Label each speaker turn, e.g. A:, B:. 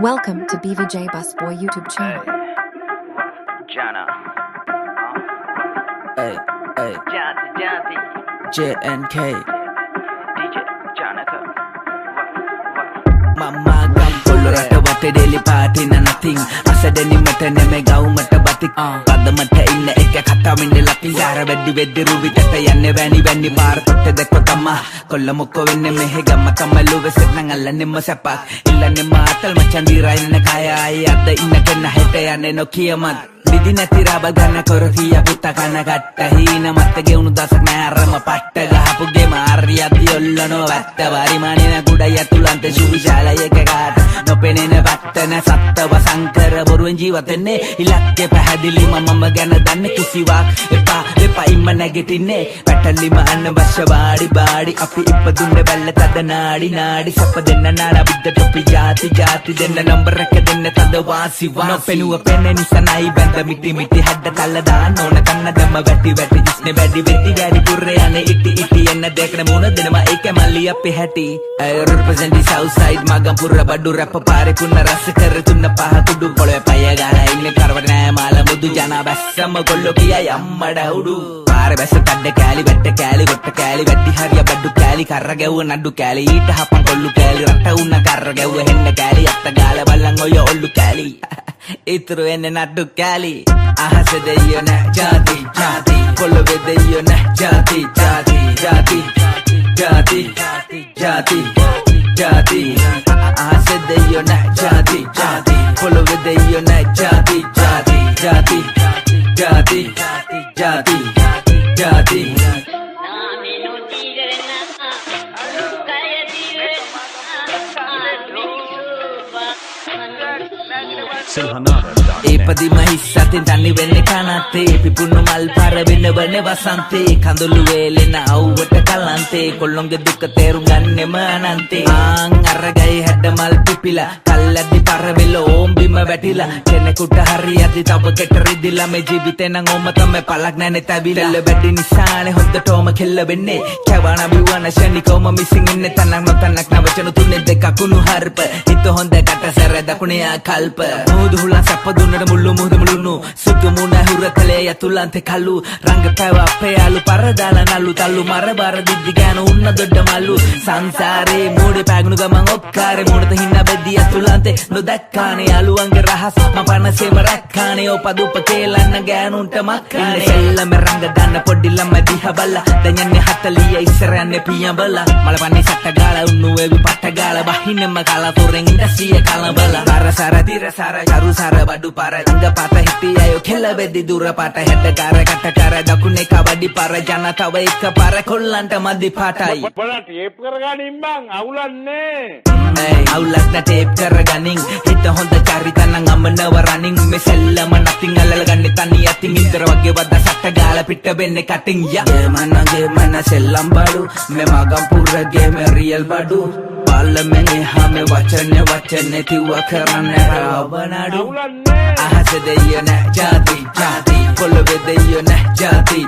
A: Welcome to BVJ Busboy YouTube channel.
B: Jana.
C: Hey, hey,
B: Jati.
C: JNK.
B: DJ Janaka.
C: Mama gampolo rata wate daily party na nothing. Asadeni mata neme gaw mata batik. Pada mata inne ekka kata minde lakin. Yara weddi weddi rubi kata yanne vani paar totte dekko tamma. Kolla mokko venne mehe gamma kamalu veset nang alla nimma sapak. Illa nimma atal machandira inna kaya ai adda inna kenna hete yanne no kiyamat. Didi නැති රබල් ගන්න කොරතිය පුත්ත කන කට්ට හීන මත්ත ගෙවුණු දසක් නෑරම පට්ට ගහපුගේ මාර්ය දියොල්ලනෝ වැත්ත වරිමානින කුඩය ඇතුළන්ත සුවිශාලය එකකාට නොපෙනෙන වත්තන සත්තව සංකර බොරුවෙන් ජීවතෙන්නේ ඉලක්කේ පැහැදිලි මමම ගැන දන්න කිසිවක් එපා ඉම්ම නැගිටින්නේ පැටලිම අන්න වශ්‍ය බාඩි අපි ඉපදුන්නේ බැල්ල තද නාඩි සප දෙන්න නාඩ බුද්ධ ටොපි ජාති දෙන්න නම්බර එක දෙන්න තද වාසි නොපෙනුව පෙනෙන නිසා නයි බැඳ මිටි හැඩ තල්ල දාන්න ඕන කන්න දැම්ම වැටි ජිස්නේ වැඩි වෙටි ගෑඩි පුරේ යන්නේ ඉටි එන්න දෙකන මොන දෙනවා ඒක මල්ලි අපේ හැටි I represent the south side මගම්පුර බඩු රැප පාරේ කුන්න රස කර තුන්න පහ කුඩු පොළවේ පය ගාලා ඉන්නේ කරවට නෑ මාල මුදු ජනා බැස්සම කොල්ලෝ කියයි අම්මඩ උඩු පාරේ බැස්ස කඩ කෑලි වැට්ට කෑලි ගොට්ට කෑලි වැටි හරිය බඩු කෑලි කරර ගැව්ව නඩු කෑලි ඊට හපන් කොල්ලු කෑලි රට උන්න කරර ගැව්ව හෙන්න කෑලි අත්ත ගාලා බලන් ඔය ඔල්ලු කෑලි ඉතුරු එන්නේ නඩු කෑලි අහස දෙයියෝ නැ ජාති පොළවේ දෙයියෝ නැ ජාති අහස දෙයියෝ නැ ජාති පොළවේ දෙයියෝ නැ ජාති ඒපදිම හිස්සතින් තනි වෙන්නේ කනත්තේ පිපුණු මල් පාර වෙනවනේ වසන්තේ කඳුළු වේලෙන අවුවට කලන්තේ කොල්ලොන්ගේ දුක තේරුම් ගන්නෙම අනන්තේ ආන් අරගයි හැඩ මල් පිපිලා කල්ලැද්දි පරවෙල ඕම් බිම වැටිලා කෙනෙකුට හරියදි තව කෙට රිදිලා මේ ජීවිතේ නම් ඕම තමයි පළක් නැනේ තැවිලා දෙල්ල වැඩි නිසානේ හොද්දටම කෙල්ල වෙන්නේ කැවණ බිවන ශනිකෝම මිසින් ඉන්නේ තනක් නොතනක් නවචන තුනේ දෙක කුණු හර්ප හිත හොඳ කට සැර දකුණේ ආකල්ප මුදුහුලා සැප දුන්නට මුළු මුහුණු සුදු මුණ හුරතලේ යතුලන්තේ කළු රංග පැව අපේ අලු පරදාල නලු තල්ලු මර බර දිද්දි ගෑන උන්න දොඩ මල්ලු සංසාරේ මෝඩේ පැගුණු ගමන් ඔක්කාරේ මෝඩත හින්න බෙද්දි යතුලන්තේ නොදැක්කානේ අලුවන්ගේ රහස් මම පනසේම රැක්කානේ ඔපදුප කේලන්න ගෑනුන්ට මක්කානේ සෙල්ලම රංග දාන්න පොඩි ළම දිහා බල්ලා දැන් යන්නේ 40 ඉස්සර යන්නේ පියම් බල්ලා මලපන්නේ සට්ට ගාලා උන්නු වේවි පට්ට ගාලා බහින්නෙම කාලා තොරෙන් ඉඳසිය කලබලා සාර තිරසාර චරු සාර බඩු පාර අංග පාත හිටියයෝ කෙල්ල වෙද්දි දුර පාට හැඩ කාර කට කාර දකුණේ කවඩි පාර ජනතාව එක පාර කොල්ලන්ට මදි පාටයි
D: බලන්න ටේප් කරගනින් බං අවුලන්නේ
C: අවුලක් නැ ටේප් කරගනින් හිත හොඳ චරිතනම් අමනව රනින් මේ සෙල්ලම නැතින් අල්ලල ගන්නේ තනි අතින් ඉන්දර වගේ වද සට්ට ගාලා පිට වෙන්නේ කටින් ගේ මන සෙල්ලම් බඩු මේ මගම්පුරගේ මේ රියල් බඩු පාර්ලිමේ හැම වචනේ තිව කරන්නේ රවණඩු අහස දෙයියෝ නැ ජාති පොළවේ දෙයියෝ නැ ජාති